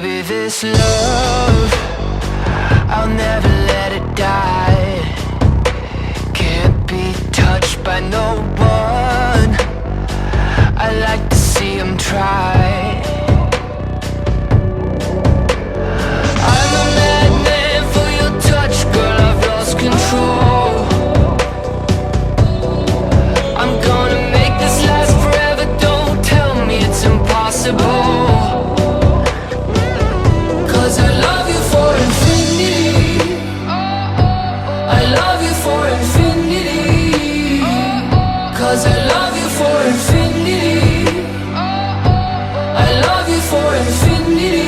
Baby, this love, I'll never let it die. Can't be touched by no one. I like to see him try. I'm a madman for your touch, girl, I've lost control. I'm gonna make this last forever, don't tell me it's impossible. Cause I love you for infinity. I love you for infinity. Cause I love you for infinity. I love you for infinity.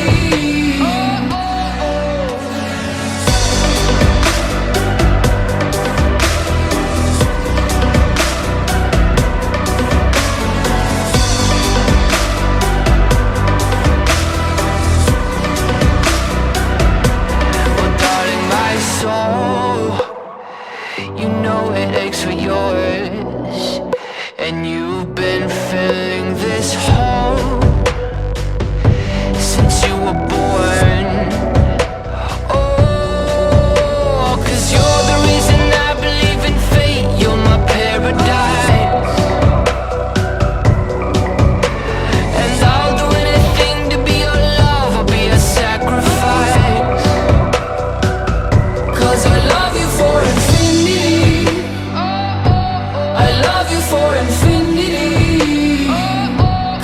You know it aches for yours, and you've been filling this hole since you were born. Oh, 'cause you're the reason I believe in fate. You're my paradise, and I'll do anything to be your love. I'll be a sacrifice. 'Cause I love you for infinity. I love you for infinity.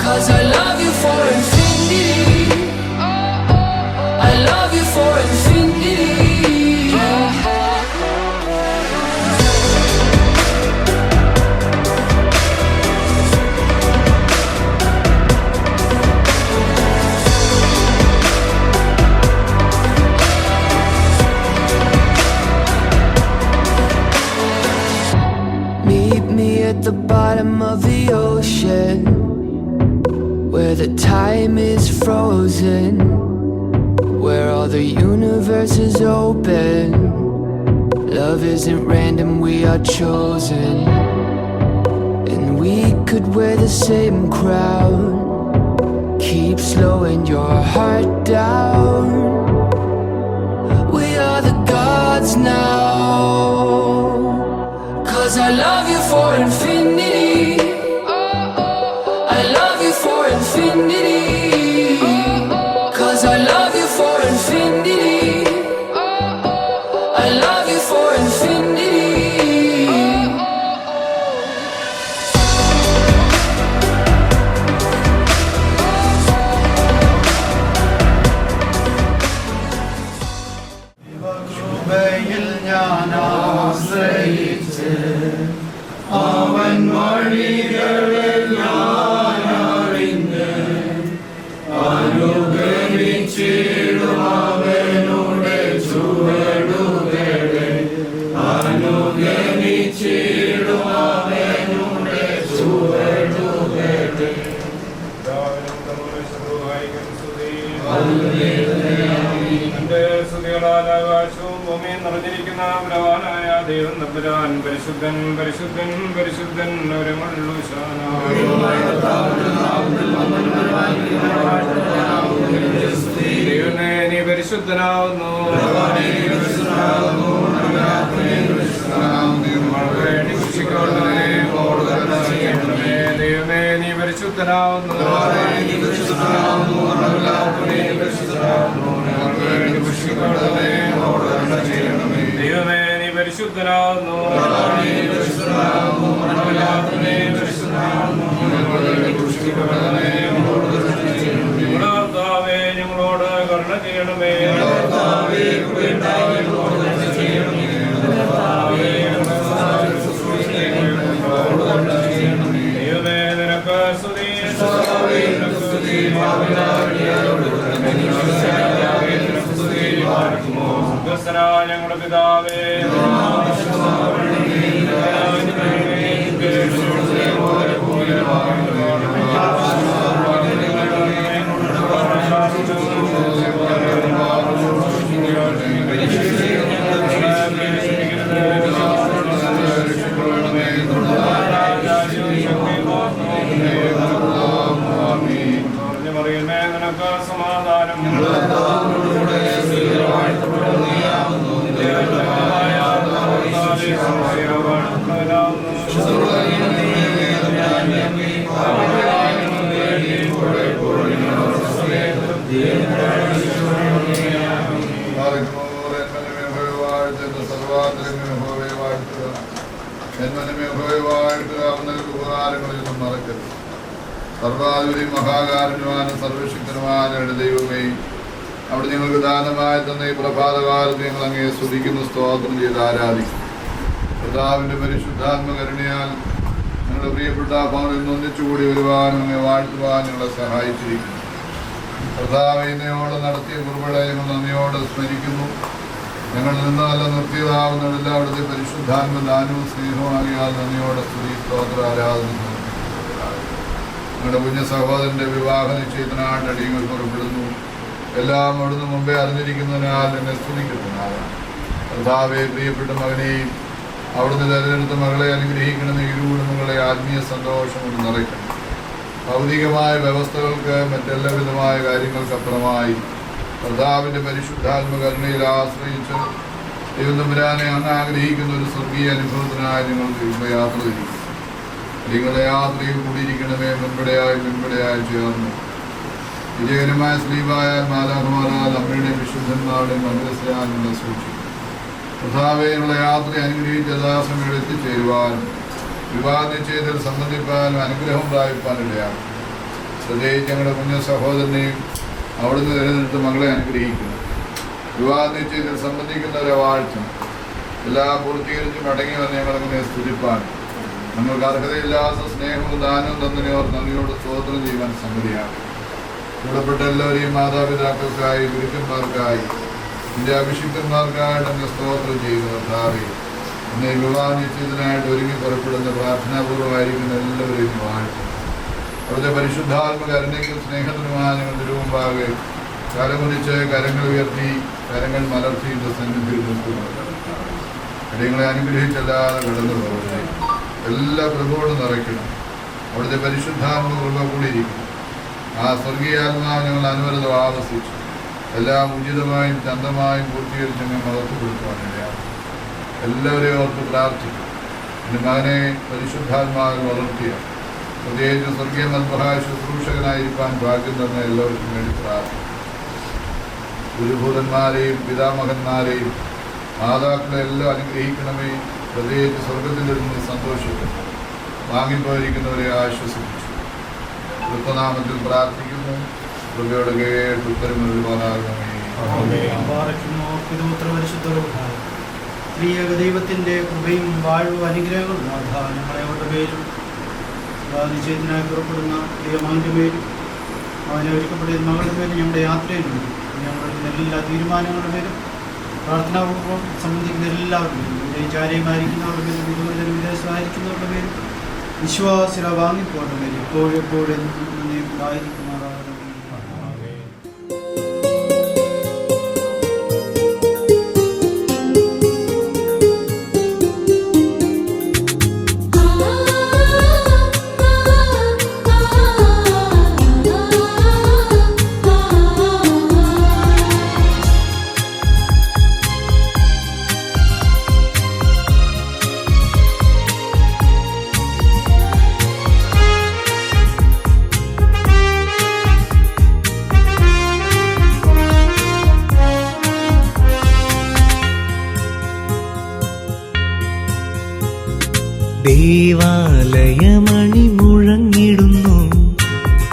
'Cause I love you for infinity. I love you for infinity. Meet me at the bottom of the ocean, where the time is frozen, where all the universe is open. Love isn't random, we are chosen. And we could wear the same crown. Keep slowing your heart down. We are the gods now. 'Cause I love you for infinity. I love you for infinity. 'Cause I love you for infinity. I love you for infinity. കൃപയിൽ ഞാൻ ആശ്രയിച്ച് അവൻ വഴികളിൽ ഞാൻ അറിഞ്ഞ് അനുഗമിച്ചിടും അവനുടെ ചുവടുകളെ. അനുഗമിച്ചിടും അവനുടെ ചുവടുകളെ. ആകാശവും ഭൂമിയും നിറഞ്ഞിരിക്കുന്ന ബലവാനായ ദൈവം തമ്പുരാൻ പരിശുദ്ധൻ പരിശുദ്ധൻ പരിശുദ്ധൻ ഒരുമള്ളു ദൈവമേ നീ പരിശുദ്ധനാവുന്നു. ദൈവമേ നീ പരിശുദ്ധനാവുന്നു. ദൈവമേ നീ പരിശുദ്ധനാവുന്നു. കർത്താവേ ഞങ്ങളോട് കരുണ ചെയ്യണമേ. ദൈവമേ നിനക്ക് സ്തുതി. ഞങ്ങളുടെ പിതാവേ സമാധാനം സമാധാനം ഉപകാരങ്ങളൊന്നും മറക്കരുത്. സർവാധിപതി മഹാകാരുണ്യവാനും സർവശക്തനുമായ ദൈവമേ, അവിടെ ഞങ്ങൾക്ക് ദാനമായി തന്ന ഈ പ്രഭാതകാലത്ത് ഞങ്ങൾ അങ്ങേ സ്തുതിക്കുന്നു, സ്തോത്രം ചെയ്ത് ആരാധിക്കും. കർത്താവിൻ്റെ പരിശുദ്ധാത്മകരുണയാൽ ഞങ്ങളുടെ പ്രിയപ്പെട്ട ഭവനിൽ ഒന്നിച്ചുകൂടി വരുവാനും അങ്ങേ വാഴ്ത്തുവാൻ ഞങ്ങളെ സഹായിച്ചിരിക്കുന്നു. കർത്താവ് ഇന്നയോടെ നടത്തിയ കുർബാന ഞങ്ങൾ നന്ദിയോടെ സ്മരിക്കുന്നു. ഞങ്ങൾ നിന്നല്ല നിർത്തിയതാവുന്നതല്ല അവിടുത്തെ പരിശുദ്ധാത്മ ദാനവും സ്നേഹവുമാകിയാൽ നന്ദിയോടെ സ്തുതി സ്തോത്ര ആരാധന ഞങ്ങളുടെ കുഞ്ഞ സഹോദരൻ്റെ വിവാഹ നിശ്ചയത്തിനായിട്ട് അടിയങ്ങൾ പുറപ്പെടുന്നു. എല്ലാം അവിടുന്ന് മുമ്പേ അറിഞ്ഞിരിക്കുന്നതിനാൽ എന്നെ സ്തുതിക്കുന്നതിനാണ്. കർത്താവെ, പ്രിയപ്പെട്ട മകനെയും അവിടുന്ന് തിരഞ്ഞെടുത്ത മകളെ അനുഗ്രഹിക്കണമെന്ന് ഇരു കുടുംബങ്ങളെ ആത്മീയ സന്തോഷം കൊണ്ട് നിറയ്ക്കണം. ഭൗതികമായ വ്യവസ്ഥകൾക്ക് മറ്റെല്ലാവിധമായ കാര്യങ്ങൾക്കപ്പുറമായി കർത്താവിൻ്റെ പരിശുദ്ധാത്മകരുണയിൽ ആശ്രയിച്ച് ദൈവതമ്പുരാനെ അങ്ങ് ആഗ്രഹിക്കുന്ന ഒരു സ്വർഗീയ അനുഭവത്തിനായി നിങ്ങൾക്ക് ഇപ്പോൾ യാത്ര തിരിക്കും. നിങ്ങളുടെ യാത്രയിൽ കൂടിയിരിക്കണമേ, മുൻപടെയായി ചേർന്ന് വിജയകരമായ സ്ലീവായാൽ മാലാഖമാരാൽ അമ്മയുടെയും വിശുദ്ധന്മാരുടെയും മന്ത്രിയാൽ നിങ്ങളെ സൂക്ഷിക്കും. കർത്താവേ, നിങ്ങളുടെ യാത്രയെ അനുഗ്രഹിച്ച് യഥാസമയം എത്തിച്ചേരുവാനും വിവാഹ നിശ്ചയത്തിൽ സംബന്ധിപ്പാനും അനുഗ്രഹം പ്രാപിപ്പാനിടയാണ്. പ്രത്യേകിച്ച് ഞങ്ങളുടെ കുഞ്ഞ സഹോദരനെയും അവിടുന്ന് തിരഞ്ഞെടുത്ത് മകളെ അനുഗ്രഹിക്കുന്നു. വിവാഹ നിശ്ചയത്തിൽ സംബന്ധിക്കുന്നവരെ വാഴ്ത്തും. എല്ലാം പൂർത്തീകരിച്ച് മടങ്ങി വന്ന് ഞങ്ങളങ്ങനെ സ്തുതിപ്പാൻ ഞങ്ങൾക്ക് അർഹതയില്ലാത്ത സ്നേഹവും ദാനവും തന്നതിനോർ നന്ദിയോട് സ്തോത്രം ചെയ്യുവാൻ സമ്മതിയാണ്. കൂടപ്പെട്ട എല്ലാവരെയും മാതാപിതാക്കൾക്കായി ഗുരുക്കന്മാർക്കായി എൻ്റെ അഭിഷിക്തന്മാർക്കായിട്ട് അങ്ങ് സ്തോത്രം ചെയ്യുന്നു. കർത്താവേ, എന്നെ വിവാഹ നിശ്ചയത്തിനായിട്ട് ഒരുങ്ങി പുറപ്പെടുന്ന പ്രാർത്ഥനാപൂർവ്വമായിരിക്കുന്ന എല്ലാവരെയും വാഴ്ത്തും. അവിടുത്തെ പരിശുദ്ധാത്മകരുണയ്ക്കും സ്നേഹത്തിനുമായ ഞങ്ങൾ തിരുമുമ്പാകെ കരമുറിച്ച് കരങ്ങൾ ഉയർത്തി കരങ്ങൾ മലർത്തിയിട്ട് സന്നിധിയിൽ നിൽക്കുന്നു. കാര്യങ്ങളെ അനുഗ്രഹിച്ചല്ലാതെ കടന്നു പോകട്ടെ. എല്ലാ പ്രഭുവോടും നിറയ്ക്കണം. അവിടുത്തെ പരിശുദ്ധാത്മ കൃപ കൂടിയിരിക്കണം. ആ സ്വർഗീയാത്മാവ് ഞങ്ങൾ അനുവരതം ആവസിച്ചു എല്ലാം ഉചിതമായും ചന്തമായും പൂർത്തീകരിച്ച് ഞങ്ങൾ മഹത്വപ്പെടുത്തുവാനിടയാണ്. എല്ലാവരെയും ഓർത്ത് പ്രാർത്ഥിക്കും. എൻ്റെ മകനെ പരിശുദ്ധാത്മാവിൽ വളർത്തിയ പ്രത്യേകിച്ച് സ്വർഗീയ മദ്ബഹായ ശുശ്രൂഷകനായിരിക്കാൻ ഭാഗ്യം തന്ന എല്ലാവർക്കും വേണ്ടി പ്രാർത്ഥിക്കും. ഗുരുഭൂതന്മാരെയും പിതാമഹന്മാരെയും മാതാക്കളെ എല്ലാം അനുഗ്രഹിക്കണമേ. പ്രത്യേകിച്ച് സ്വർഗത്തിലിരുന്ന് സന്തോഷിക്കുന്നു. വാങ്ങിപ്പോയിരിക്കുന്നവരെ ആശ്വസിപ്പിച്ചു. കൃത്യനാമത്തിൽ പ്രാർത്ഥിക്കുന്നു. കൃപയോട് കേട്ട് ഉത്തരം നൽകുവാനാകണമേ. പ്രിയ ദൈവത്തിൻ്റെ കൃപയും വാഴ്വും അനുഗ്രഹങ്ങളും ഞങ്ങളെ അവരുടെ പേരും നിശ്ചയത്തിനായി പുറപ്പെടുന്ന പ്രിയ മകൻ്റെ പേരും അവനെ ഒരുക്കപ്പെടുന്ന മകളുടെ പേരും ഞങ്ങളുടെ യാത്രയിലുണ്ട്. ഞങ്ങളുടെ എല്ലാ തീരുമാനങ്ങളുടെ പേരും പ്രാർത്ഥനാപൂർവ്വം സംബന്ധിക്കുന്ന എല്ലാവരുടെ പേരും വിദേശാലയമായിരിക്കുന്നവരുടെ പേരും വിദൂരതരം വിദേശമായിരിക്കുന്നവരുടെ പേരും വിശ്വാസികളെ വാങ്ങിപ്പോരുടെ പേരും എപ്പോഴെപ്പോഴും ആയിരിക്കുന്നവരാണ്. ദേവാലയമണി മുഴങ്ങിടുന്നു,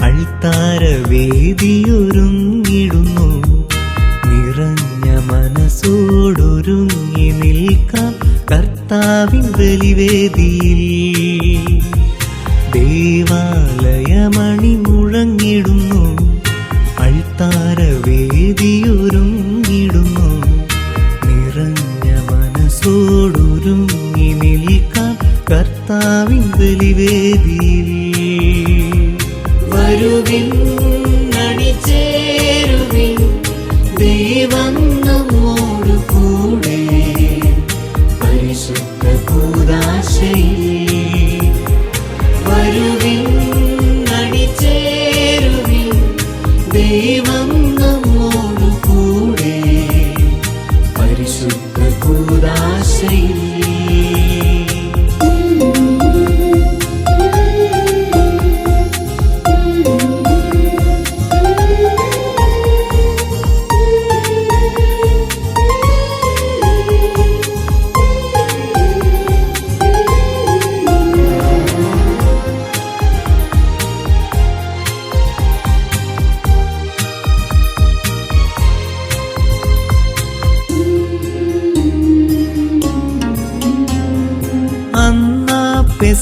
അൾത്താരവേദിയൊരുങ്ങിടുന്നു. നിറഞ്ഞ മനസ്സോടൊരുങ്ങി നിൽക്കാം കർത്താവിൻ ബലിവേദിയിൽ. ദേവാലയമണി മുഴങ്ങിടുന്നു, അൾത്താരവേദിയൊരുങ്ങിടുന്നു. നിറഞ്ഞ മനസ്സോടൊരുങ്ങി നിൽക്കാം കർത്താവിൻ ബലിവേദിയിൽ. വരുവിൻ, അണിചേരുവിൻ, ദൈവം നമ്മോടു കൂടെ. പരിശുദ്ധ കൂദാശയിൽ വരുവിൻ, അണിചേരുവിൻ, ദൈവം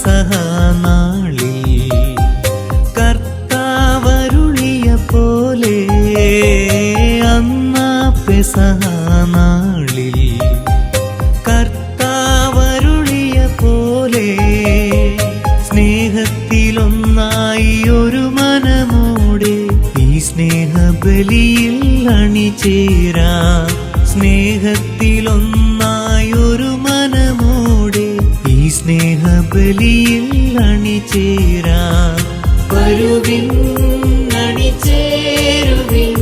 പെസഹ നാളിൽ കർത്താവരുളിയ പോലെ അന്നാ പെസഹ നാളിൽ കർത്താവരുളിയ പോലെ സ്നേഹത്തിലൊന്നായി ഒരു മനമോടെ ഈ സ്നേഹബലിയിൽ അണിചേരാം. സ്നേഹത്തിലൊന്നായി ഒരു മനമോടെ ഈ സ്നേഹബലിയിൽ അണിചേരാം. വരുവിൻ അണിചേരുവിൻ,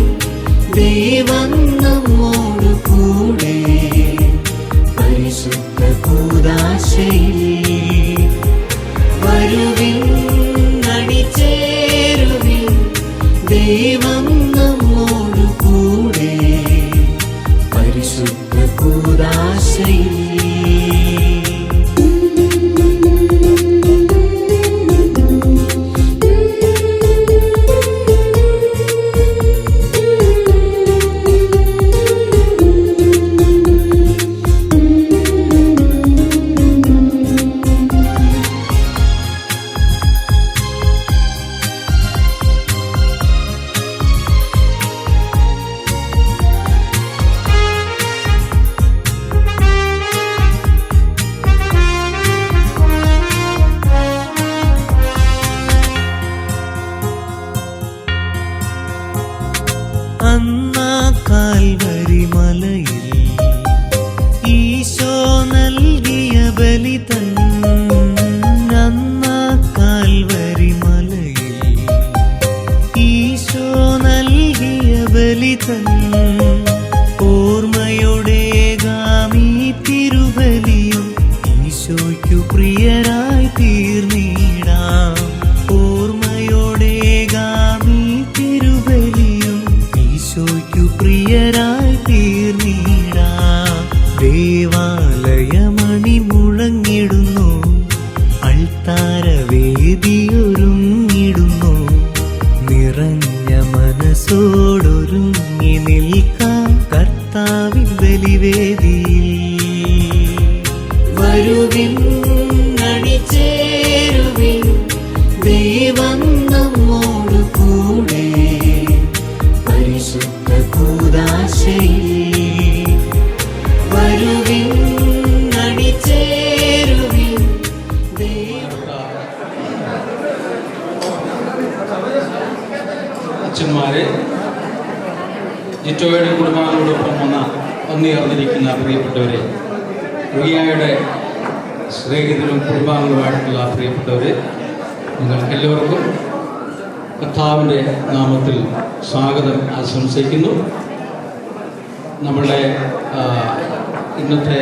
ദൈവം നമ്മോടു കൂടെ പരിശുദ്ധ കൂദാശയിൽ. വരുവിൻ അണിചേരുവിൻ, ദൈവം നമ്മോടു കൂടെ പരിശുദ്ധ കൂദാശയിൽ. അന്നാ കാൽവരി മലയിൽ ഈശോ നൽകിയ ബലി തൻ. അന്നാ കാൽവരി മലയിൽ ഈശോ നൽകിയ ബലി തൻ. ഓർമ്മയുടെ ഗാമി തിരുബലിയും ഈശോയ്ക്കു പ്രിയരായി തീർന്നിടാം. ഓർമ്മയുടെ ഗാമി തിരുബലിയും ഈശോയ്ക്കു പ്രിയരായി തീർന്നിടാം. ദേവാലയമണി മുഴങ്ങിടുന്നു, അൾത്താരവേദിയൊരുങ്ങിടുന്നു. നിറഞ്ഞ മനസ്സോടൊരുങ്ങി നിൽക്കാം കർത്താവിൻ ബലിവേദിയിൽ. വരുവിൻ അണിചേരുവിൻ, ദൈവം നമ്മോടു കൂടെ പരിശുദ്ധ കൂദാശയിൽ. വരുവിൻ അണിചേരുവിൻ, അച്ഛന്മാരെ, ജിറ്റോയുടെ കുടുംബാംഗങ്ങളോടൊപ്പം വന്നുയർന്നിരിക്കുന്ന പ്രിയപ്പെട്ടവരെ, റിയായുടെ സ്നേഹിതരും കുടുംബാംഗങ്ങളുമായിട്ടുള്ള പ്രിയപ്പെട്ടവരെ, നിങ്ങൾക്കെല്ലാവർക്കും കർത്താവിൻ്റെ നാമത്തിൽ സ്വാഗതം ആശംസിക്കുന്നു. നമ്മളുടെ ഇന്നത്തെ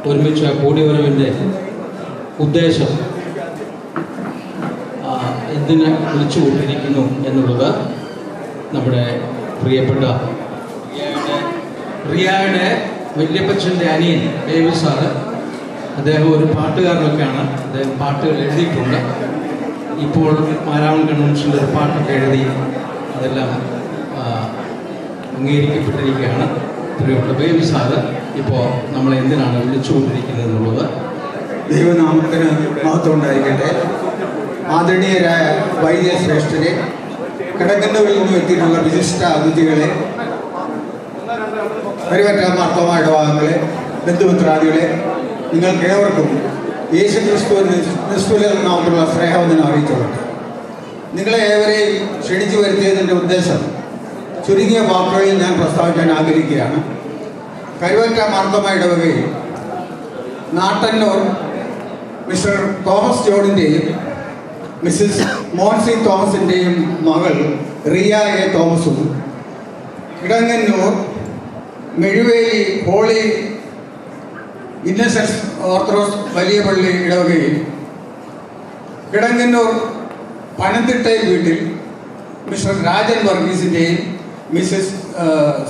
ഒരുമിച്ച കൂടിവരവിൻ്റെ ഉദ്ദേശം എന്തിനെ വിളിച്ചുകൊണ്ടിരിക്കുന്നു എന്നുള്ളത് നമ്മുടെ പ്രിയപ്പെട്ട റിയായുടെ വല്യപ്പച്ചൻ്റെ അനിയൻ ബേബി സാറ്, അദ്ദേഹം ഒരു പാട്ടുകാരനൊക്കെയാണ്. അദ്ദേഹം പാട്ടുകൾ എഴുതിയിട്ടുണ്ട്. ഇപ്പോൾ മാരാമൺ കൺവെൻഷനിൽ ഒരു പാട്ടൊക്കെ എഴുതി അതെല്ലാം അംഗീകരിക്കപ്പെട്ടിരിക്കുകയാണ്. പ്രിയപ്പെട്ട ബേബി സാറ് ഇപ്പോൾ നമ്മളെ എന്തിനാണ് വിളിച്ചുകൊണ്ടിരിക്കുന്നത് എന്നുള്ളത് ദൈവനാമത്തിന് മഹത്വം ഉണ്ടായിരിക്കട്ടെ. ആദരണീയരായ വൈദ്യശ്രേഷ്ഠരെ, കിടക്കുന്നവരിൽ നിന്നും എത്തിയിട്ടുള്ള വിശിഷ്ട അതിഥികളെ, പരിവറ്റ മാർത്തോമാ ഇടവാംഗങ്ങളെ, ബന്ധുമിത്രാദികളെ, നിങ്ങൾക്ക് ഏവർക്കും യേശു ക്രിസ്തുവിന്റെ നാമത്തിലുള്ള സ്നേഹവന്ദനം അറിയിച്ചുകൊണ്ട് നിങ്ങളെ ഏവരെയും ക്ഷണിച്ചു വരുത്തിയതിൻ്റെ ഉദ്ദേശം ചുരുങ്ങിയ വാക്കുകളിൽ ഞാൻ പ്രസ്താവിക്കാൻ ആഗ്രഹിക്കുകയാണ്. കരുവറ്റ മാർത്തോമാ ഇടവകയിൽ നാട്ടന്നൂർ മിസ്റ്റർ തോമസ് ജോണിൻ്റെയും മിസ്സിസ് മോൻസി തോമസിൻ്റെയും മകൾ റിയ എ തോമസും, Kidangannur Mezhuveli holy innocence orthodox വലിയ പള്ളി ഇടവകയിൽ കിടങ്ങന്നൂർ പനന്തിട്ടയിൽ വീട്ടിൽ മിസ്റ്റർ രാജൻ വർഗീസിൻ്റെയും മിസ്സിസ്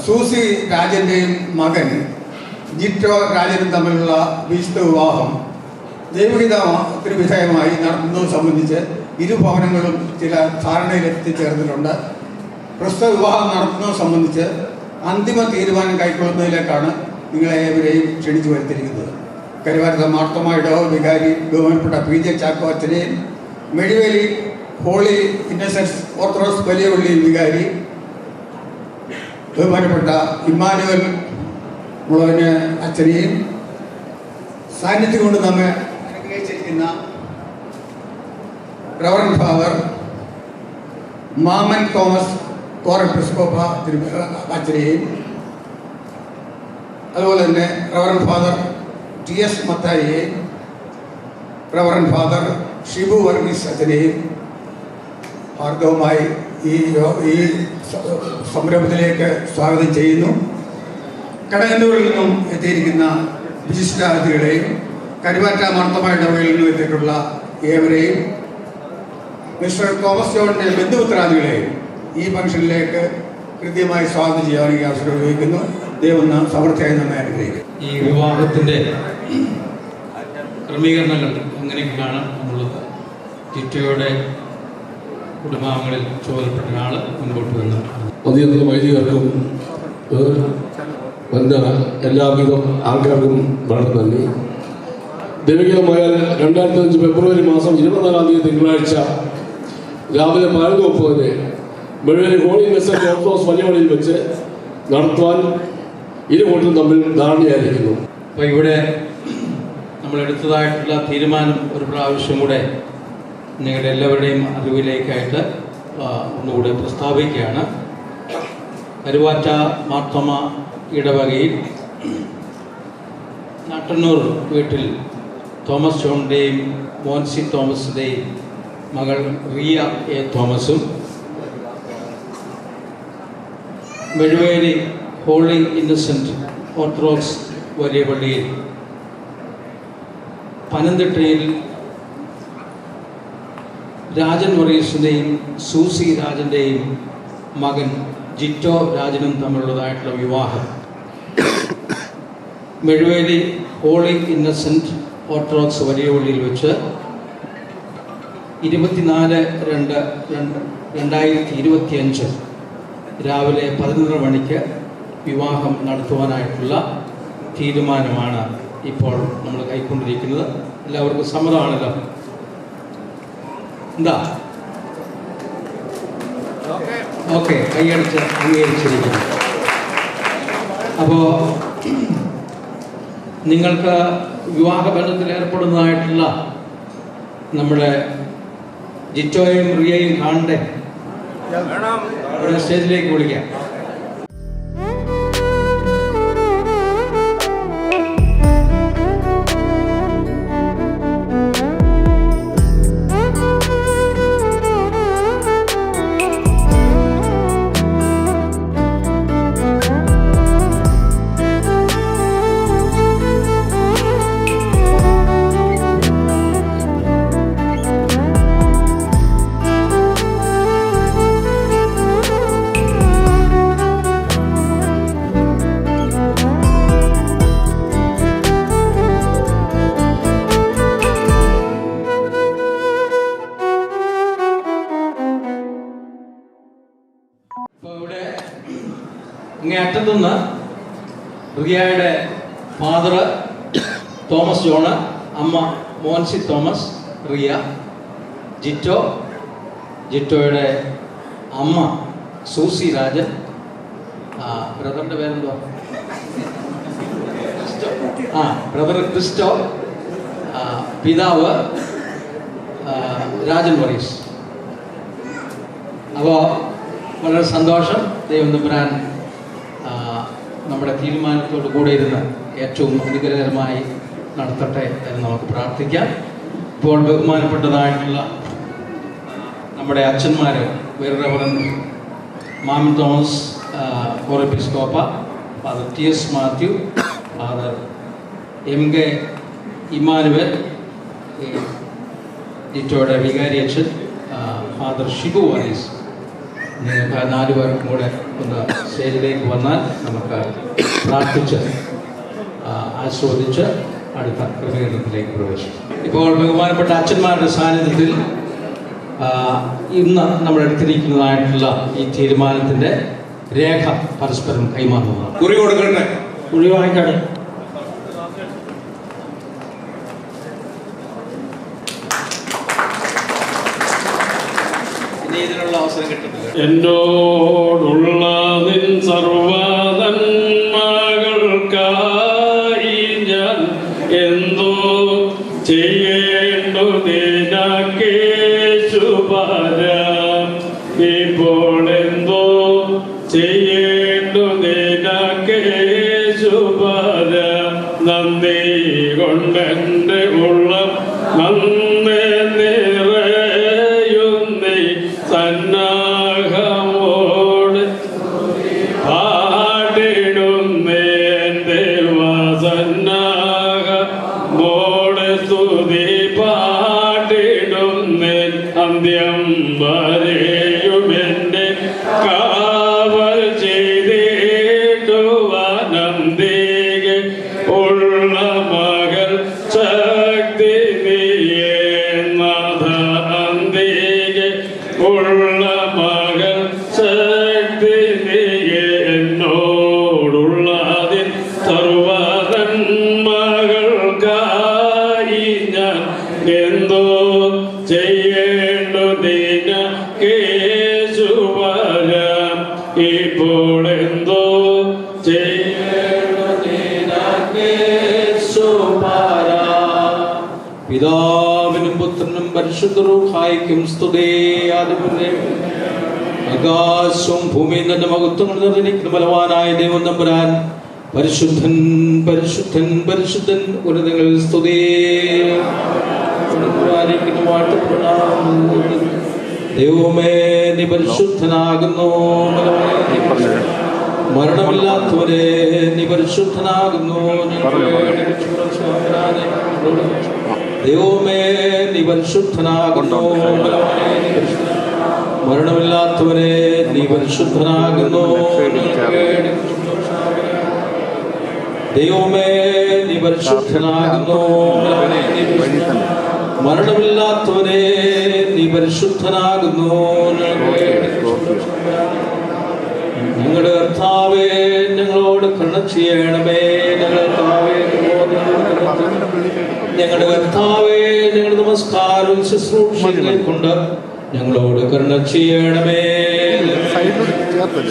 സൂസി രാജൻ്റെയും മകൻ ജിറ്റോ രാജനും തമ്മിലുള്ള വിശുദ്ധ വിവാഹം ദൈവഹിതത്തിന് വിധേയമായി നടത്തുന്നത് സംബന്ധിച്ച് ഇരു ഭവനങ്ങളും ചില ധാരണയിൽ എത്തിച്ചേർന്നിട്ടുണ്ട്. പ്രസ്തുത വിവാഹം നടത്തുന്നത് സംബന്ധിച്ച് അന്തിമ തീരുമാനം കൈക്കൊള്ളുന്നതിലേക്കാണ് നിങ്ങളെ ഏവരെയും ക്ഷണിച്ചു വരുത്തിയിരിക്കുന്നത്. കരുവാരത്ത മാർത്തോമ ഇടവക വികാരി ബഹുമാനപ്പെട്ട PJ ചാക്കോ അച്ഛനെയും, മെഡിവേലി ഹോളി ഇന്നസെൻസ് ഓർത്തഡോക്സ് വലിയ പള്ളി വികാരി ബഹുമാനപ്പെട്ട ഇമ്മാനുവൽ മുളവന് അച്ഛനെയും, സാന്നിധ്യം കൊണ്ട് നമ്മെ അനുഗ്രഹിച്ചിരിക്കുന്ന reverend father Maman Thomas Corepiscopa അച്ഛനെയും, അതുപോലെ തന്നെ റവറൻ ഫാദർ TS മത്തായിയെയും, റവറൻ ഫാദർ ഷിബു വർഗീസ് അച്ഛനെയും ഭാർഗവുമായി ഈ സംരംഭത്തിലേക്ക് സ്വാഗതം ചെയ്യുന്നു. കടകന്നൂരിൽ നിന്നും എത്തിയിരിക്കുന്ന വിശിഷ്ടാതിഥികളെയും കരുവാറ്റ മാർത്തോമ ഇടവകയിൽ നിന്നും എത്തിയിട്ടുള്ള ഏവരെയും മിസ്റ്റർ തോമസ് ജോണിൻ്റെ ബന്ധുമിത്രാദികളെയും ഈ ഫംഗ്ഷനിലേക്ക് കൃത്യമായി സ്വാഗതം ചെയ്യാൻ ഈ അവസരം ഉപയോഗിക്കുന്നു. ദൈവം സമൃദ്ധിയായി നമ്മെ അനുഗ്രഹിക്കും. ഈ വിവാഹത്തിൻ്റെ ക്രമീകരണങ്ങൾ എങ്ങനെയൊക്കെയാണ് എന്നുള്ളത് ജിറ്റോയുടെ കുടുംബാംഗങ്ങളിൽ ചുമതലപ്പെട്ട ആൾ മുൻപോട്ട് വന്നു. അധികം വൈദികർക്കും വന്ന എല്ലാവിധ ആൾക്കാർക്കും വളരെ നന്ദി. ദൈവികമായാൽ 2005 ഫെബ്രുവരി മാസം 24-ാം തീയതി തിങ്കളാഴ്ച രാവിലെ 11:30 മെഴുവേലി ഹോളി ഇന്നസെന്റ് ഓർത്തഡോക്സ് വലിയ പള്ളിയിൽ വെച്ച് നടത്തുവാൻ ഇരു കൂട്ടരും തമ്മിൽ ധാരണയായിരിക്കുന്നു. അപ്പോൾ ഇവിടെ നമ്മളെടുത്തതായിട്ടുള്ള തീരുമാനം ഒരു പ്രാവശ്യം കൂടെ നിങ്ങളുടെ എല്ലാവരുടെയും അറിവിലേക്കായിട്ട് ഒന്നുകൂടെ പ്രസ്താവിക്കുകയാണ്. കരുവാറ്റ മാർത്തോമ ഇടവകയിൽ നാട്ടന്നൂർ വീട്ടിൽ തോമസ് ജോണിൻ്റെയും മോൻസി തോമസിൻ്റെയും മകൾ റിയ എ തോമസും, മെഴുവേലി ഹോളി ഇന്നസെൻറ്റ് ഓർത്തഡോക്സ് വലിയ പള്ളിയിൽ പനന്തിട്ടയിൽ രാജൻ വർഗീസിൻ്റെയും സൂസി രാജൻ്റെയും മകൻ ജിറ്റോ രാജനും തമ്മിലുള്ളതായിട്ടുള്ള വിവാഹം മെഴുവേലി ഹോളി ഇന്നസെൻറ്റ് ഓർത്തഡോക്സ് വലിയ പള്ളിയിൽ വെച്ച് 24/2/2025 രാവിലെ 11 മണിക്ക് വിവാഹം നടത്തുവാനായിട്ടുള്ള തീരുമാനമാണ് ഇപ്പോൾ നമ്മൾ കൈക്കൊണ്ടിരിക്കുന്നത്. എല്ലാവർക്കും സമ്മതമാണല്ലോ? എന്താ? ഓക്കെ, കൈയടിച്ച് അംഗീകരിച്ചിരിക്കുന്നു. അപ്പോൾ നിങ്ങൾക്ക് വിവാഹബന്ധത്തിൽ ഏർപ്പെടുന്നതായിട്ടുള്ള നമ്മുടെ ജിറ്റോയും റിയയും കാണണ്ടേ? സ്റ്റേജിലേക്ക് വിളിക്കാം. ഇങ്ങേയറ്റത്തുനിന്ന് റിയയുടെ ഫാദർ തോമസ് ജോണ്, അമ്മ മോൻസി തോമസ്, റിയ, ജിറ്റോയുടെ അമ്മ സൂസി രാജൻ, ബ്രദറിൻ്റെ പേരെന്തോ? ബ്രദർ ക്രിസ്റ്റോ, പിതാവ് രാജൻ വർഗീസ്. അപ്പോൾ വളരെ സന്തോഷം. ദൈവം തമ്പുരാൻ നമ്മുടെ തീരുമാനത്തോട് കൂടെ ഇരുന്ന് ഏറ്റവും അനുഗ്രഹകരമായി നടത്തട്ടെ എന്ന് നമുക്ക് പ്രാർത്ഥിക്കാം. ഇപ്പോൾ ബഹുമാനപ്പെട്ടതായിട്ടുള്ള നമ്മുടെ അച്ഛന്മാർ reverend Maman Thomas Corepiscopa, father TS Mathew, father MK Emmanuel, ജിറ്റോയുടെ വികാരി അച്ഛൻ ഫാദർ ഷിബു വർഗീസ്, നിങ്ങൾക്ക് 4 പേർക്കും കൂടെ ഒന്ന് സ്റ്റേജിലേക്ക് വന്നാൽ നമുക്ക് പ്രാർത്ഥിച്ച് ആസ്വദിച്ച് അടുത്ത ക്രമീകരണത്തിലേക്ക് പ്രവേശിക്കും. ഇപ്പോൾ ബഹുമാനപ്പെട്ട അച്ഛന്മാരുടെ സാന്നിധ്യത്തിൽ ഇന്ന് നമ്മൾ എടുത്തിരിക്കുന്നതായിട്ടുള്ള ഈ തീരുമാനത്തിൻ്റെ രേഖ പരസ്പരം കൈമാറുന്നതാണ്. കുറി കൊടുക്കണ്ടേ? കുറി വാങ്ങിക്കട്ടെ. അവസരം കിട്ടുന്നില്ല. എന്നോടുള്ള നിൻ സർവ്വനന്മകൾക്കായി ഞാൻ എന്തോ ചെയ്യേണ്ടതിനേശുപരം ഇപ്പോൾ എന്തോ ചെയ്യേണ്ടതിനേശുപരം നന്ദി കൊണ്ടെൻ്റെ ഉള്ളം നന്ദി നിറയുന്നേ സന്നാഹമോട് പാടിടുന്നേ ദേവസന്നാഹമോട് സ്തുതി പാടിടുന്നേ അന്ത്യം വരെയുമെൻ്റെ കാവൽ ചെയ്തിടുവാനന്തികെ ഉള്ള മകൾ ശക്തി നീയേ നാഥ അന്തികെ ഉള്ള മകൾ ശക്തി നീയേ എന്നോടുള്ളതിൻ സർവ്വനന്മകൾക്കായി ഞാൻ എന്തോ ചെയ്യേണ്ടതിനേശുപരം ഇപ്പോൾ എന്തോ ചെയ്യേണ്ടതിനേശുപരം. പിതാവിനും പുത്രനും പരിശുദ്ധ റൂഹായിക്കും സ്തുതി. ആകാശവും ഭൂമിയും തന്റെ മഹത്വങ്ങൾ നിറഞ്ഞിരിക്കുന്ന ബലവാനായ ദൈവം തമ്പുരാൻ പരിശുദ്ധൻ പരിശുദ്ധൻ പരിശുദ്ധൻ ഉന്നതങ്ങൾ സ്തുതി. ദൈവമേ നീ പരിശുദ്ധനാകുന്നു. മരണമില്ലാത്തവരെ നീ പരിശുദ്ധനാകുന്നു. ദൈവമേ നീ പരിശുദ്ധനാകുന്നു. മരണമില്ലാത്തവരെ നീ പരിശുദ്ധനാകുന്നു. ദൈവമേ നീ പരിശുദ്ധനാകുന്നു. മരണമില്ലാത്തവരെ നീ പരിശുദ്ധനാകുന്നു. ഞങ്ങളുടെ കർത്താവേ ഞങ്ങളോട് കരുണ ചെയ്യണമേ. ഞങ്ങളുടെ കർത്താവേ ഞങ്ങളുടെ നമസ്കാരവും ശുശ്രൂഷകളെ കൊണ്ട് ഞങ്ങളോട് കരുണ ചെയ്യണമേ.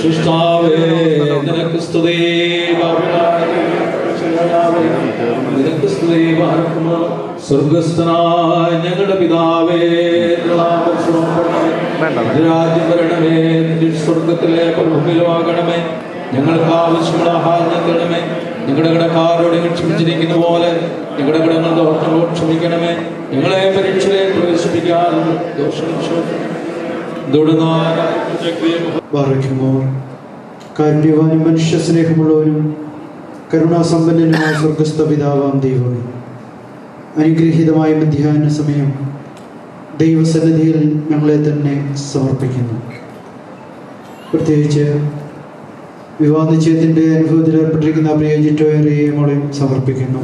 സൃഷ്ടാവേ നിനക്ക് സ്തുതി. നിനക്ക് സ്തുതി. സ്വർഗസ്ഥനായ ഞങ്ങളുടെ പിതാവേ രാജ്യം വരണമേ. സ്വർഗത്തിലെ ഭൂമിയിലുമാകണമേ. ഞങ്ങൾക്ക് ആവശ്യമുള്ള ആഹാരം തരണമേ. ഞങ്ങളുടെ കടക്കാരോട് ക്ഷമിച്ചിരിക്കുന്ന പോലെ ഞങ്ങളുടെ കടങ്ങൾ ദോഷങ്ങളോട് ക്ഷമിക്കണമേ. ഞങ്ങളെ പരീക്ഷയിലേക്ക് പ്രവേശിപ്പിക്കാതെ കാരുണ്യവാനും മനുഷ്യ സ്നേഹമുള്ളവനും കരുണാസമ്പന്നനുമായ സ്വർഗസ്ഥ പിതാവാം ദൈവമേ, അനുഗ്രഹീതമായ മധ്യാഹ്ന സമയം ദൈവസന്നിധിയിൽ ഞങ്ങളെ തന്നെ സമർപ്പിക്കുന്നു. പ്രത്യേകിച്ച് വിവാഹ നിശ്ചയത്തിൻ്റെ അനുഭവത്തിൽ ഏർപ്പെട്ടിരിക്കുന്ന പ്രിയ ജിറ്റോയെ മോളെയും സമർപ്പിക്കുന്നു.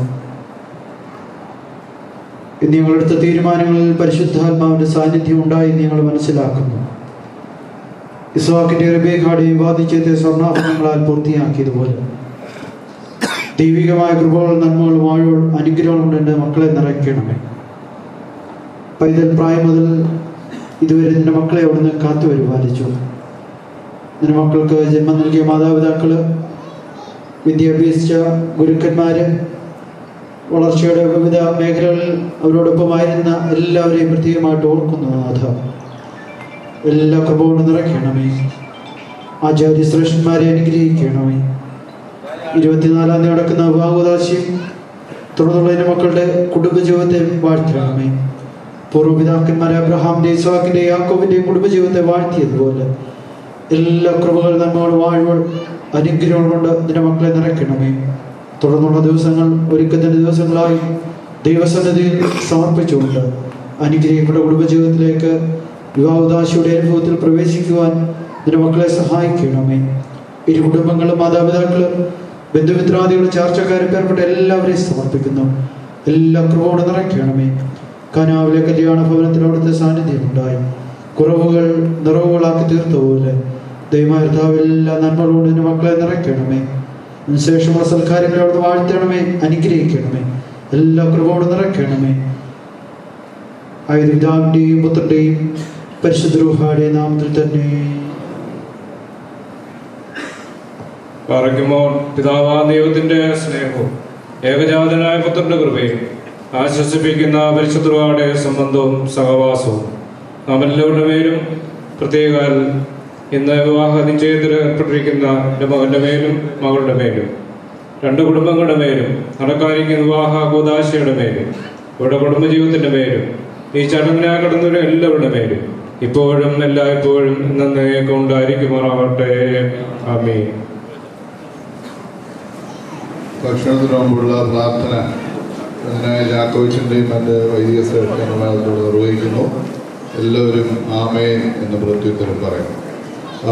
ഇന്ന് ഞങ്ങളെടുത്ത തീരുമാനങ്ങളിൽ പരിശുദ്ധാത്മാവിൻ്റെ സാന്നിധ്യം ഉണ്ടായി ഞങ്ങൾ മനസ്സിലാക്കുന്നു. ഇസ്ഹാക്കിന്റെ റബേഖയുടെയും വിവാഹ നിശ്ചയത്തെ സ്വർണ്ണാഭരണങ്ങളാൽ പൂർത്തിയാക്കിയതുപോലെ ദൈവികമായ കൃപകൾ നന്മകളും വാഴകൾ അനുഗ്രഹങ്ങൾ കൊണ്ട് എൻ്റെ മക്കളെ നിറയ്ക്കണമേ. പൈതൽ പ്രായം മുതൽ ഇതുവരെ നിന്റെ മക്കളെ അവിടുന്ന് കാത്തു പരിപാലിച്ചു. നിന്റെ മക്കൾക്ക് ജന്മം നൽകിയ മാതാപിതാക്കള്, വിദ്യാഭ്യസിച്ച ഗുരുക്കന്മാര്, വളർച്ചയുടെ വിവിധ മേഖലകളിൽ അവരോടൊപ്പമായിരുന്ന എല്ലാവരെയും പ്രത്യേകമായിട്ട് ഓർക്കുന്നു. നാഥ, എല്ലാ കൃപകളും നിറയ്ക്കണമേ. ആചാര്യ ശ്രേഷ്ഠന്മാരെ അനുഗ്രഹിക്കണമേ. 24-ാം തീയതി നടക്കുന്ന വിവാഹോദാശയും തുടർന്നുള്ള മക്കളുടെ കുടുംബജീവിതത്തെ വാഴ്ത്തണമേ. പൂർവ്വപിതാക്കന്മാരെ അബ്രഹാമിന്റെ, ഇസ്ഹാക്കിന്റെ, യാക്കോബിന്റെയും കുടുംബജീവിതത്തെ വാഴ്ത്തിയതുപോലെ എല്ലാ കൃപകൾ നന്മകൾ വാഴ്വൾ അനുഗ്രഹങ്ങൾ കൊണ്ട് നിന്റെ മക്കളെ നിറയ്ക്കണമേ. തുടർന്നുള്ള ദിവസങ്ങൾ ഒരുക്കത്തിന്റെ ദിവസങ്ങളായി ദൈവസന്നിധിയിൽ സമർപ്പിച്ചുകൊണ്ട് അനുഗ്രഹിക്കപ്പെട്ട കുടുംബജീവിതത്തിലേക്ക് വിവാഹോദാശിയുടെ അനുഭവത്തിൽ പ്രവേശിക്കുവാൻ നിന്റെ മക്കളെ സഹായിക്കണമേ. ഇരു കുടുംബങ്ങളും മാതാപിതാക്കളും ബന്ധുമിത്രാദികളും ചാർച്ചക്കാരും പേർപ്പെട്ട എല്ലാവരെയും സമർപ്പിക്കുന്നു. എല്ലാ കൃപയോടെ നിറയ്ക്കണമേ. കനാവിലെ കല്യാണ ഭവനത്തിൽ അവിടുത്തെ സാന്നിധ്യം ഉണ്ടായി കുറവുകൾ നിറവുകളാക്കി തീർത്തുപോലെ ദൈവമാർത്താവെല്ലാ നന്മകളോട് നിന്റെ മക്കളെ നിറയ്ക്കണമേ. അതിനുശേഷമുള്ള സൽക്കാരങ്ങളെ അവിടുന്ന് വാഴ്ത്തണമേ, അനുഗ്രഹിക്കണമേ. എല്ലാ കൃപയോടെ നിറയ്ക്കണമേ. ആയത് പിതാവിൻ്റെയും പുത്രൻ്റെയും പരിശുദ്ധ റൂഹായുടെ നാമത്തിൽ തന്നെ. പറയുമ്പോൾ പിതാവാം ദൈവത്തിന്റെ സ്നേഹവും ഏകജാതനായ പുത്രന്റെ കൃപയും ആശ്വസിപ്പിക്കുന്ന പരിശുദ്ധരുടെ സംബന്ധവും സഹവാസവും നാം എല്ലാവരുടെ മേലും, പ്രത്യേക ഇന്ന് വിവാഹ നിശ്ചയത്തിൽ ഏർപ്പെട്ടിരിക്കുന്ന എൻ്റെ മകൻ്റെ മേലും മകളുടെ മേലും, രണ്ട് കുടുംബങ്ങളുടെ മേലും, നടക്കാനിരിക്കുന്ന വിവാഹ കൂദാശയുടെ മേലും, ഇവരുടെ കുടുംബജീവിതത്തിൻ്റെ മേലും, ഈ ചടങ്ങിനായി കടന്നവരും എല്ലാവരുടെ മേലും ഇപ്പോഴും എല്ലായ്പ്പോഴും എന്നേക്കും ഉണ്ടായിരിക്കുമാറാവട്ടെ. ആമീൻ. ഭക്ഷണത്തിന് മുമ്പുള്ള പ്രാർത്ഥന അതിനായി ജാക്കോവിച്ചിൻ്റെയും മറ്റ് വൈദിക ശ്രേഷ്ഠന്മാരോട് നിർവഹിക്കുന്നു. എല്ലാവരും ആമേൻ എന്ന് പ്രത്യുത്തരം പറയും.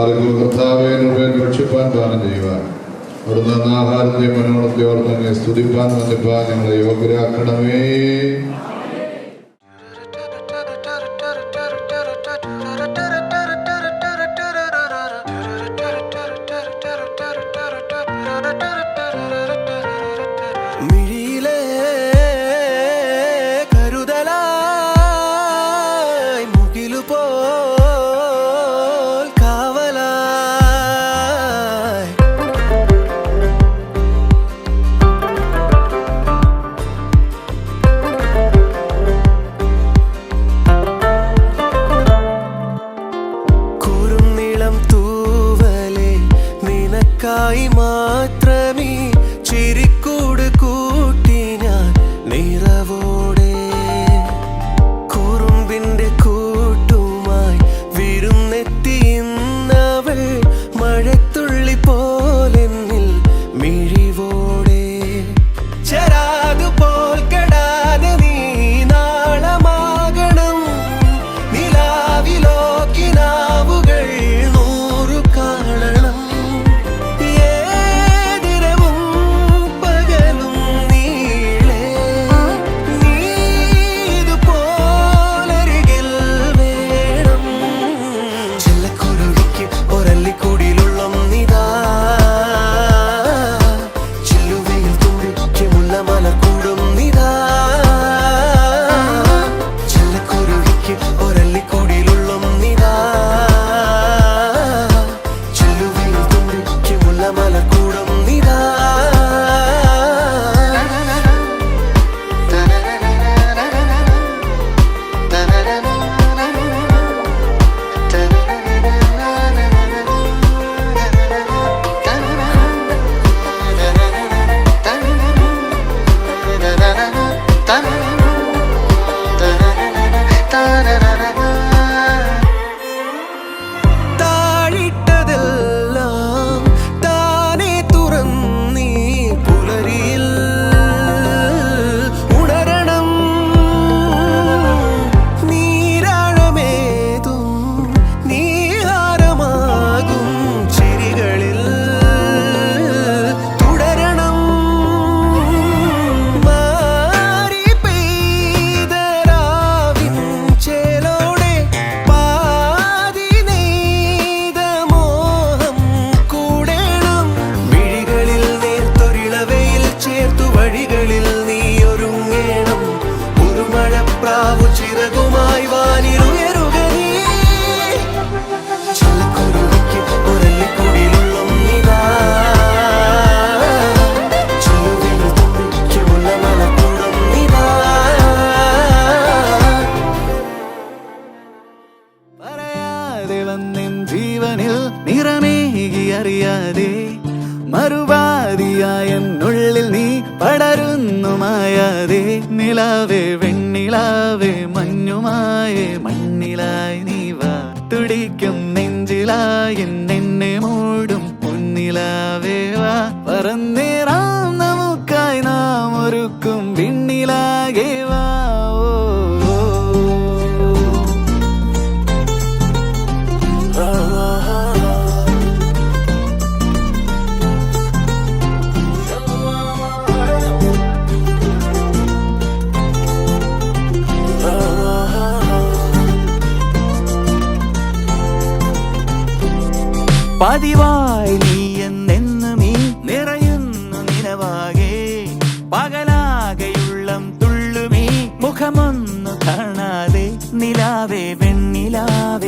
ആർക്കും കർത്താവേ നിർവേൻ ഭക്ഷിപ്പാൻ പാനം ചെയ്യുവാൻ, അവിടുന്ന് ആഹാരത്തെ മനോണത്തെ ഓർത്തന്നെ സ്തുതിപ്പാൻ വന്നിപ്പാൻ ഞങ്ങളെ യോഗ്യരാക്കണമേ. മാത്രമേ ചിരിക്കൂട് കൂട്ടി ഞാൻ നിറവോടെ കുറുമ്പിന്റെ കൂട്ടുമായി വിരുന്നെത്തി ഇന്നവൾ മഴത്തുള്ളി പോലെന്നിൽ മിഴിവോടെ ചരാതുപോൽ കെടാതെ നീ നാളമാകണം നിലാവിലോ കിനാവുകൾ 100 കാണണം അറിയാതെ മറുപാതിയായെന്നുള്ളിൽ നീ പടരുന്നു മായാതെ നിലാവേ വെണ്ണിലാവേ മഞ്ഞുമായേ മണ്ണിലായി നീ വാ തുടിക്കും നെഞ്ചിലായി എന്നെ മൂടും പൊന്നിലാവേ വാ പറന്നേറാം നമുക്കായി നാം ഒരുക്കും വിണ്ണിലാകെ വാ പതിവായി നീ എന്നെന്നും ഈ നിറയുന്നു നിലവാകെ പകലാകെയുള്ളം തുള്ളുമീ മുഖമൊന്നു കാണാതെ നിലാവേ വെണ്ണിലാവേ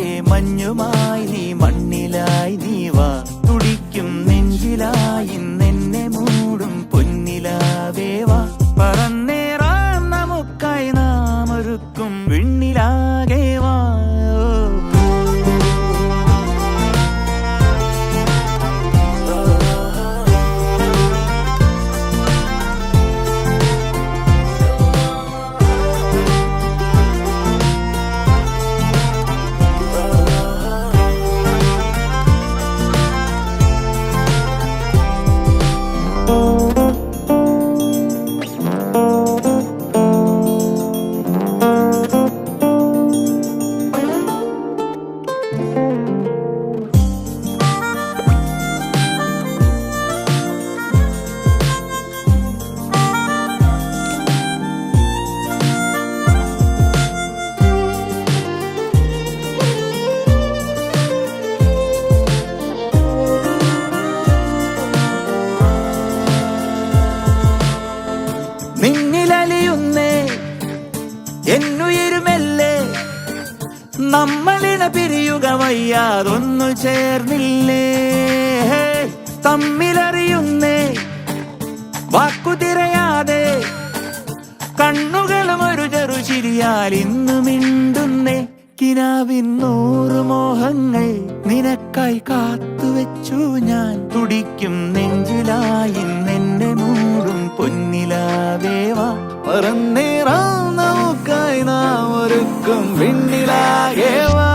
അറിയാതൊന്നു ചേർന്നില്ലേ തമ്മിലറിയുന്നേ വാക്കു തിരയാതെ കണ്ണുകളും ഒരു ചെറുചിരിയാൽ ഇന്നു മിണ്ടുന്നേ കിനാവിൻ 100 മോഹങ്ങൾ നിനക്കായി കാത്തുവെച്ചു ഞാൻ തുടിക്കും നെഞ്ചിലായി നിന്നെ മൂടും പൊന്നിലാവേവാ പറന്നേറാം നമുക്കായി നാം ഒരുക്കും വിണ്ണിലാകേവാ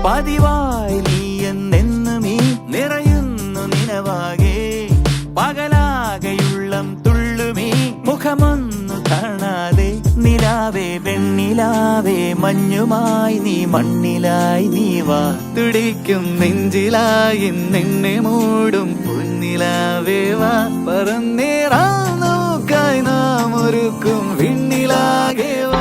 പതിവായി നീ എന്നെന്നും ഈ നിറയുന്നു നിനവാകെ പകലാകെയുള്ളം തുള്ളുമീ മുഖമൊന്നു കാണാതെ നിലാവേ വെണ്ണിലാവേ മഞ്ഞുമായി നീ മണ്ണിലായി നീ വാ തുടിക്കും നെഞ്ചിലായി നിന്നെ മൂടും പൊന്നിലാവേ വാ പറന്നേറാം നോക്കായി നാം ഒരുക്കും വിണ്ണിലാകെ വാ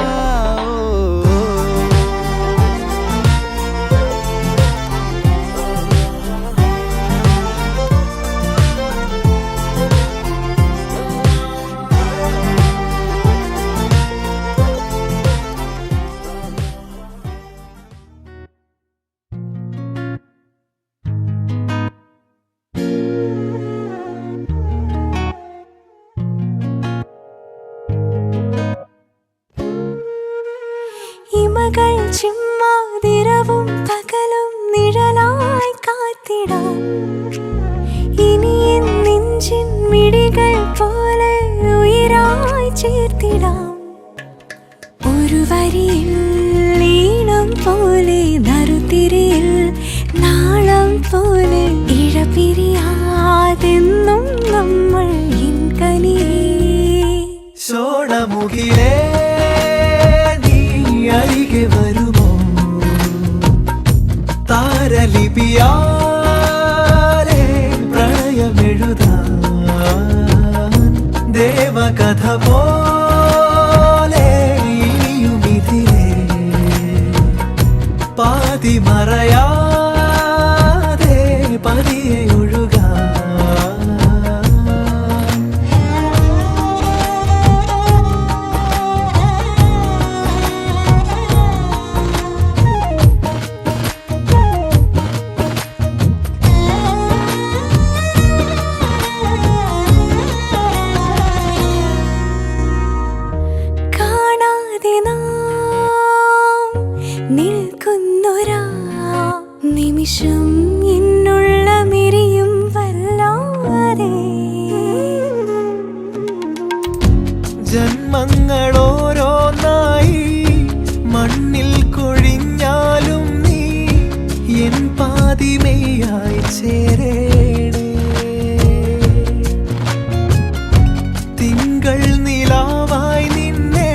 ഇമകൾ ചിമ്മാതിരവും പകലും നിഴലായി കാത്തിടാം ഇനി എൻ നെഞ്ചിൻ മിഴികൾ പോലെ ഉയരായി ചേർത്തിടാം ഒരു വരിയിൽ ഈണം പോലെ നറുതിരിയിൽ നാളം പോലെ ഇഴപിരിയാതെന്നും നമ്മൾ ഇൻ കനിയേ സോണമുഖിലേ അരികെ വരുമോ താരലിപിയാലേ പ്രണയമെഴുതാൻ ദേവകഥ പോലെ ഇനിയുമിതിലേ പാതി മറയാതെ പതിയെ ഒഴുകാൻ നിമിഷം ഇന്നുള്ള മിരിയും വല്ലാതെ ജന്മങ്ങളോരോന്നായി മണ്ണിൽ കൊഴിഞ്ഞാലും നീ എൻ പാതിമയായി ചേരേണേ തിങ്കൾ നിലാവായി നിന്നെ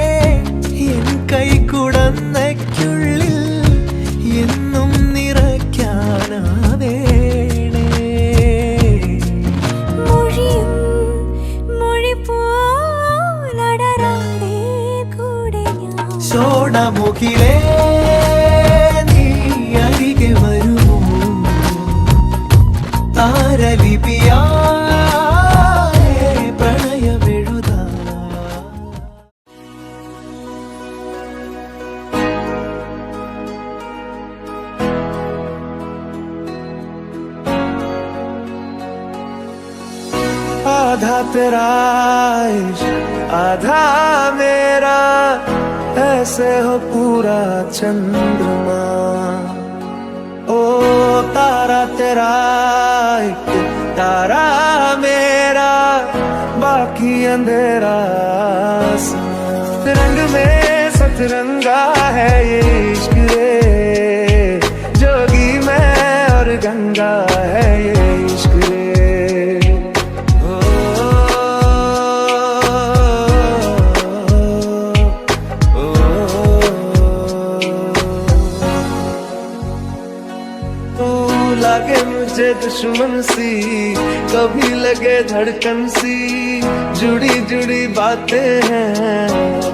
എൻ കൈ കുടന്നയ്ക്കുള്ളിൽ എന്നും സോണമുഖിലേ നീ അരികെ വരുമോ താരലിപിയാലേ പ്രണയമെഴുതാ आधा तेरा आधा मेरा ऐसे हो पूरा चंद्रमा ओ तारा तेरा एक तारा मेरा बाकी अंधेरा रंग में सतरंगा है ये इश्क रे जोगी मैं और गंगा है ये इश्क रे लागे मुझे दुश्मन सी कभी लगे धड़कन सी जुड़ी जुड़ी बातें हैं